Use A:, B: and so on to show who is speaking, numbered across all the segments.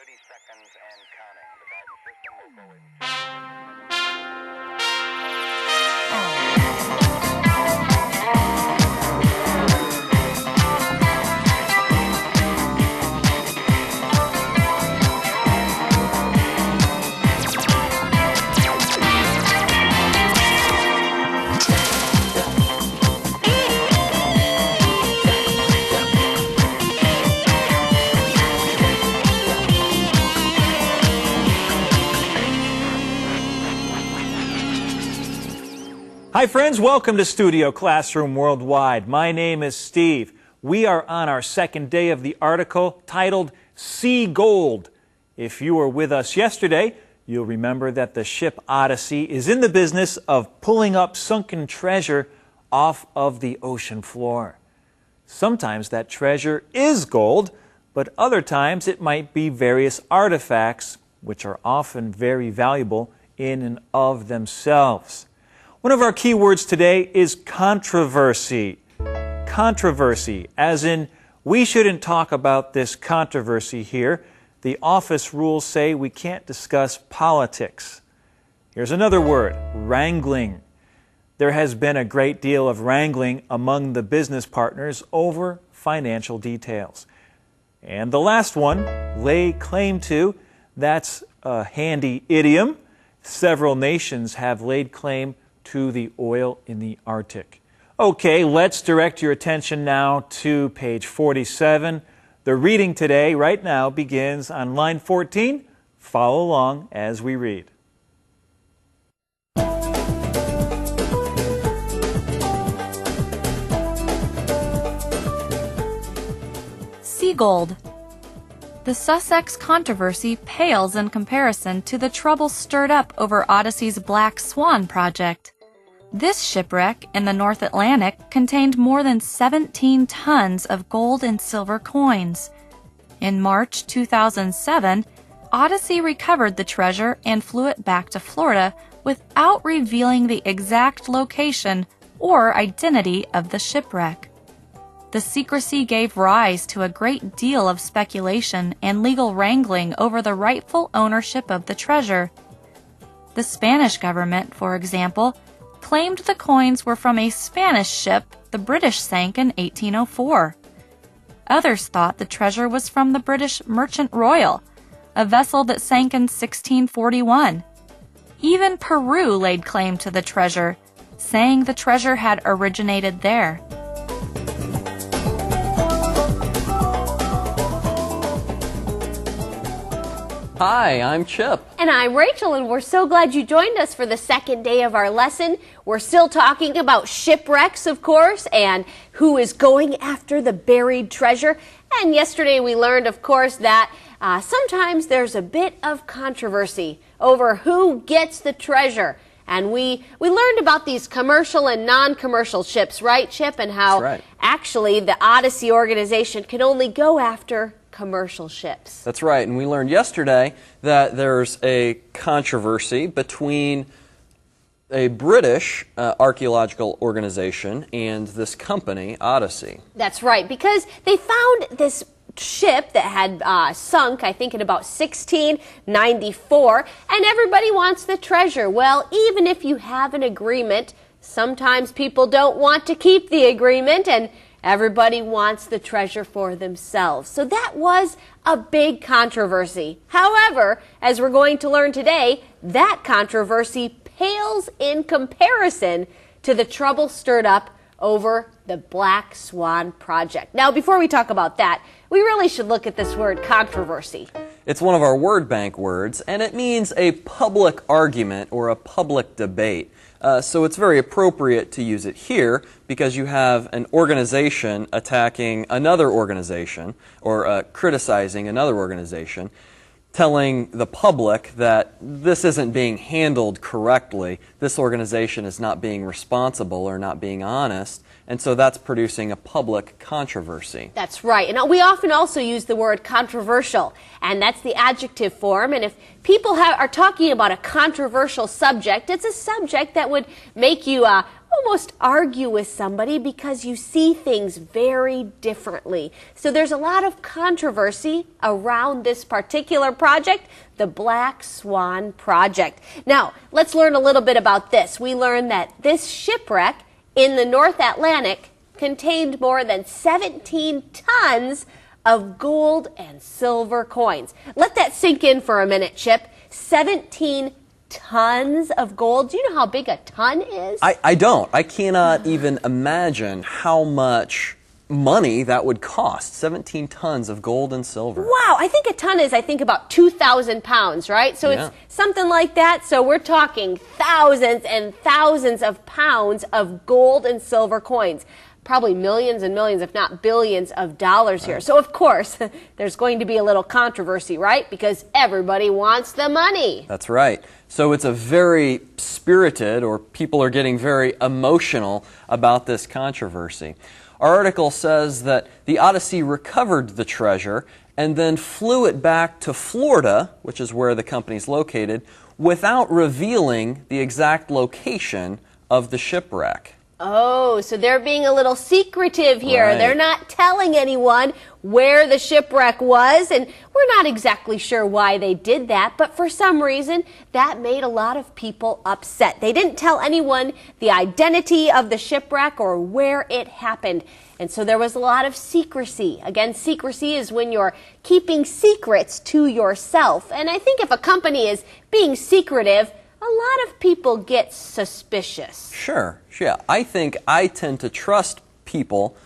A: 30 seconds and counting. The guidance system will go in.
B: Hi friends, welcome to Studio Classroom Worldwide. My name is Steve. We are on our second day of the article titled Sea Gold. If you were with us yesterday, you'll remember that the ship Odyssey is in the business of pulling up sunken treasure off of the ocean floor. Sometimes that treasure is gold, but other times it might be various artifacts, which are often very valuable in and of themselves. One of our key words today is controversy. Controversy, as in, we shouldn't talk about this controversy here. The office rules say we can't discuss politics. Here's another word, wrangling. There has been a great deal of wrangling among the business partners over financial details. And the last one, lay claim to, that's a handy idiom. Several nations have laid claim to the oil in the Arctic. Okay, let's direct your attention now to page 47. The reading today, right now, begins on line 14. Follow along as we read.
C: Sea gold. The Sussex controversy pales in comparison to the trouble stirred up over Odyssey's Black Swan project. This shipwreck in the North Atlantic contained more than 17 tons of gold and silver coins. In March 2007, Odyssey recovered the treasure and flew it back to Florida without revealing the exact location or identity of the shipwreck. The secrecy gave rise to a great deal of speculation and legal wrangling over the rightful ownership of the treasure. The Spanish government, for example, claimed the coins were from a Spanish ship the British sank in 1804. Others thought the treasure was from the British Merchant Royal, a vessel that sank in 1641. Even Peru laid claim to the treasure, saying the treasure had originated there.
D: Hi, I'm Chip.
E: And I'm Rachel, and we're so glad you joined us for the second day of our lesson. We're still talking about shipwrecks, of course, and who is going after the buried treasure. And yesterday we learned, of course, that sometimes there's a bit of controversy over who gets the treasure. And we learned about these commercial and non-commercial ships, right, Chip? And how actually the Odyssey organization can only go after commercial ships.
D: That's right, and we learned yesterday that there's a controversy between a British archaeological organization and this company, Odyssey.
E: That's right, because they found this ship that had sunk, I think, in about 1694, and everybody wants the treasure. Well, even if you have an agreement, sometimes people don't want to keep the agreement, and everybody wants the treasure for themselves. So that was a big controversy. However, as we're going to learn today, that controversy pales in comparison to the trouble stirred up over the Black Swan project. Now, before we talk about that, we really should look at this word controversy.
D: It's one of our word bank words, and it means a public argument or a public debate. So it's very appropriate to use it here because you have an organization attacking another organization or criticizing another organization, telling the public that this isn't being handled correctly, this organization is not being responsible or not being honest, and so that's producing a public controversy.
E: That's right. And we often also use the word controversial, and that's the adjective form. And if people are talking about a controversial subject, it's a subject that would make you almost argue with somebody because you see things very differently. So there's a lot of controversy around this particular project, the Black Swan Project. Now, let's learn a little bit about this. We learned that this shipwreck in the North Atlantic contained more than 17 tons of gold and silver coins. Let that sink in for a minute, Chip. 17 tons of gold. Do you know how big a ton is?
D: I don't. I cannot even imagine how much money that would cost. 17 tons of gold and silver.
E: Wow, I think a ton is, about 2,000 pounds, right? So
D: Yeah.
E: it's something like that. So we're talking thousands and thousands of pounds of gold and silver coins. Probably millions and millions, if not billions of dollars here. So of course, there's going to be a little controversy, right? Because everybody wants the money.
D: That's right. So it's a very spirited, or people are getting very emotional about this controversy. Our article says that the Odyssey recovered the treasure and then flew it back to Florida, which is where the company's located, without revealing the exact location of the shipwreck.
E: Oh, so they're being a little secretive here.
D: Right.
E: They're not telling anyone where the shipwreck was, and we're not exactly sure why they did that, but for some reason, that made a lot of people upset. They didn't tell anyone the identity of the shipwreck or where it happened, and so there was a lot of secrecy. Again, secrecy is when you're keeping secrets to yourself, and I think if a company is being secretive, a lot of people get suspicious.
D: Sure, yeah. I think I tend to trust people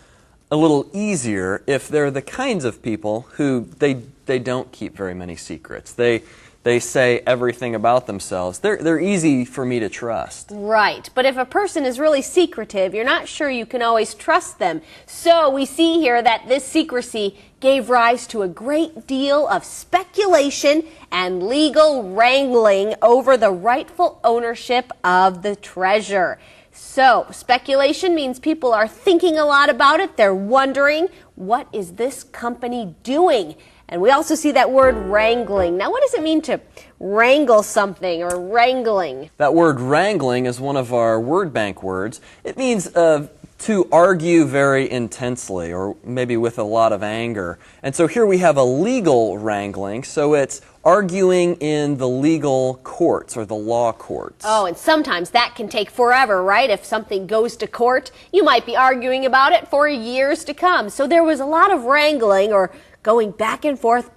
D: a little easier if they're the kinds of people who they don't keep very many secrets. They say everything about themselves. They're easy for me to trust.
E: Right, but if a person is really secretive, you're not sure you can always trust them. So we see here that this secrecy gave rise to a great deal of speculation and legal wrangling over the rightful ownership of the treasure. So, speculation means people are thinking a lot about it. They're wondering, what is this company doing? And we also see that word wrangling. Now, what does it mean to wrangle something or wrangling?
D: That word wrangling is one of our word bank words. It means to argue very intensely, or maybe with a lot of anger. And so here we have a legal wrangling, so it's arguing in the legal courts or the law courts.
E: Oh, and sometimes that can take forever, right? If something goes to court, you might be arguing about it for years to come. So there was a lot of wrangling, or going back and forth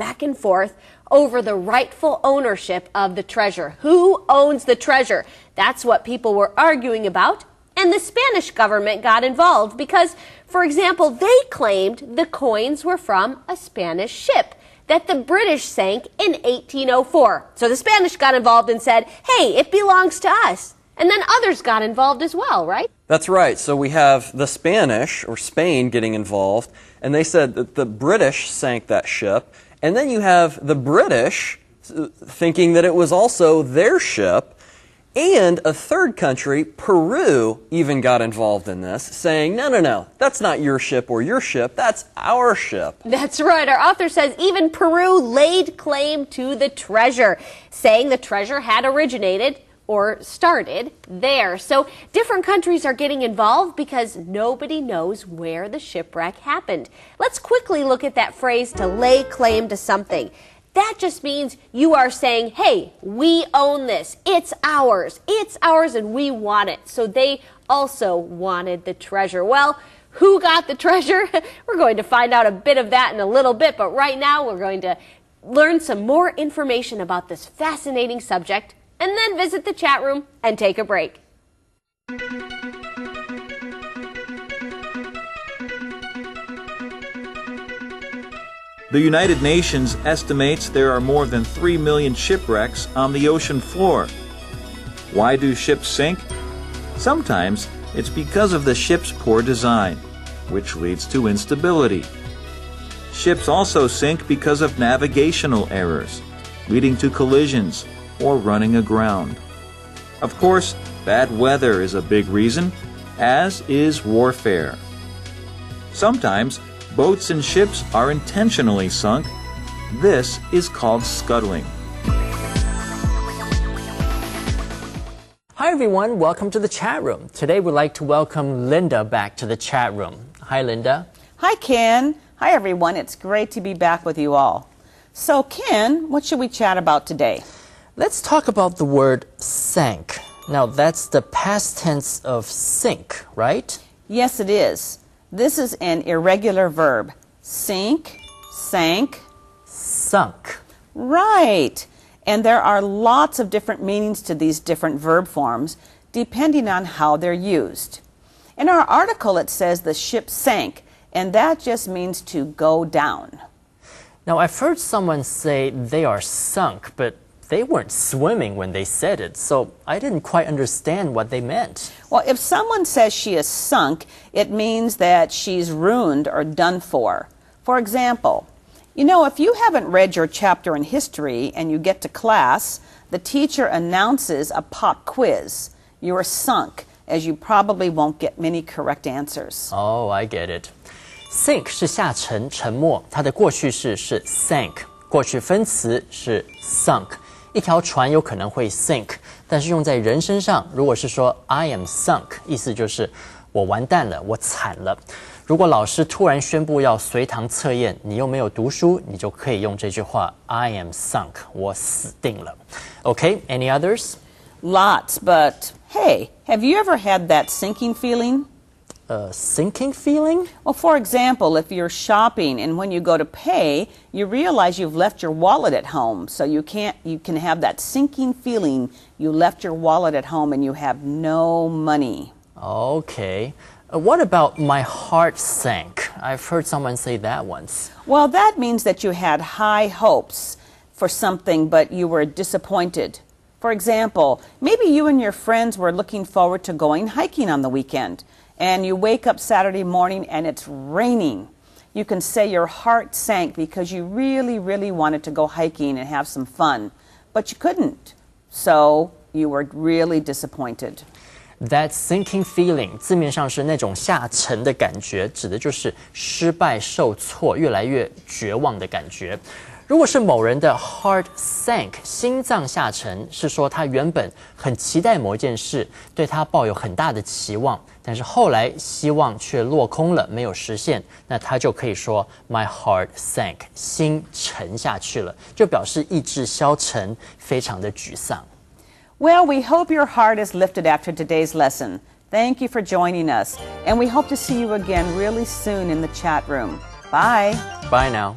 E: over the rightful ownership of the treasure. Who owns the treasure? That's what people were arguing about. And the Spanish government got involved because, for example, they claimed the coins were from a Spanish ship that the British sank in 1804. So the Spanish got involved and said, hey, it belongs to us. And then others got involved as well, right?
D: That's right. So we have the Spanish, or Spain, getting involved, and they said that the British sank that ship. And then you have the British thinking that it was also their ship. And a third country, Peru, even got involved in this, saying, no, that's not your ship or your ship, that's our ship.
E: That's right. Our author says even Peru laid claim to the treasure, saying the treasure had originated or started there. So different countries are getting involved because nobody knows where the shipwreck happened. Let's quickly look at that phrase, to lay claim to something. That just means you are saying, hey, we own this. It's ours, and we want it. So they also wanted the treasure. Well, who got the treasure? We're going to find out a bit of that in a little bit, but right now we're going to learn some more information about this fascinating subject and then visit the chat room and take a break.
B: The United Nations estimates there are more than 3 million shipwrecks on the ocean floor. Why do ships sink? Sometimes it's because of the ship's poor design, which leads to instability. Ships also sink because of navigational errors, leading to collisions or running aground. Of course, bad weather is a big reason, as is warfare. Sometimes boats and ships are intentionally sunk. This is called scuttling.
F: Hi everyone, welcome to the chat room. Today we'd like to welcome Linda back to the chat room. Hi Linda.
G: Hi Ken. Hi everyone. It's great to be back with you all. So Ken, what should we chat about today?
F: Let's talk about the word sank. Now that's the past tense of sink, right?
G: Yes, it is. This is an irregular verb. Sink, sank,
F: Sunk.
G: right. And there are lots of different meanings to these different verb forms depending on how they're used. In our article it says the ship sank, and that just means to go down.
F: Now I've heard someone say they are sunk, but they weren't swimming when they said it, so I didn't quite understand what they meant.
G: Well, if someone says she is sunk, it means that she's ruined or done for. For example, you know, if you haven't read your chapter in history and you get to class, the teacher announces a pop quiz. You are sunk, as you probably won't get many correct answers.
F: Oh, I get it. Sink 是下沉、沉没，它的过去式是 sank， 过去分词是 sunk。一条船有可能会 sink， 但是用在人身上，如果是说 I am sunk， 意思就是我完蛋了，我惨了。如果老师突然宣布要随堂测验，你又没有读书，你就可以用这句话 I am sunk， 我死定了。Okay, any others?
G: Lots, but hey, have you ever had that sinking feeling?
F: A sinking feeling?
G: Well, for example, if you're shopping and when you go to pay, you realize you've left your wallet at home. So you can have that sinking feeling you left your wallet at home and you have no money.
F: Okay. What about my heart sank? I've heard someone say that once.
G: Well, that means that you had high hopes for something, but you were disappointed. For example, maybe you and your friends were looking forward to going hiking on the weekend, and you wake up Saturday morning and it's raining. You can say your heart sank because you really, really wanted to go hiking and have some fun, but you couldn't. So you were really disappointed.
F: That sinking feeling 字面上是那种下沉的感觉，指的就是失败、受挫、越来越绝望的感觉。如果是某人的 heart sank， 心脏下沉，是说他原本很期待某一件事，对他抱有很大的期望，但是后来希望却落空了，没有实现，那他就可以说 my heart sank， 心沉下去了，就表示意志消沉，非常的沮丧。
G: Well, we hope your heart is lifted after today's lesson. Thank you for joining us, and we hope to see you again really soon in the chat room. Bye.
F: Bye now.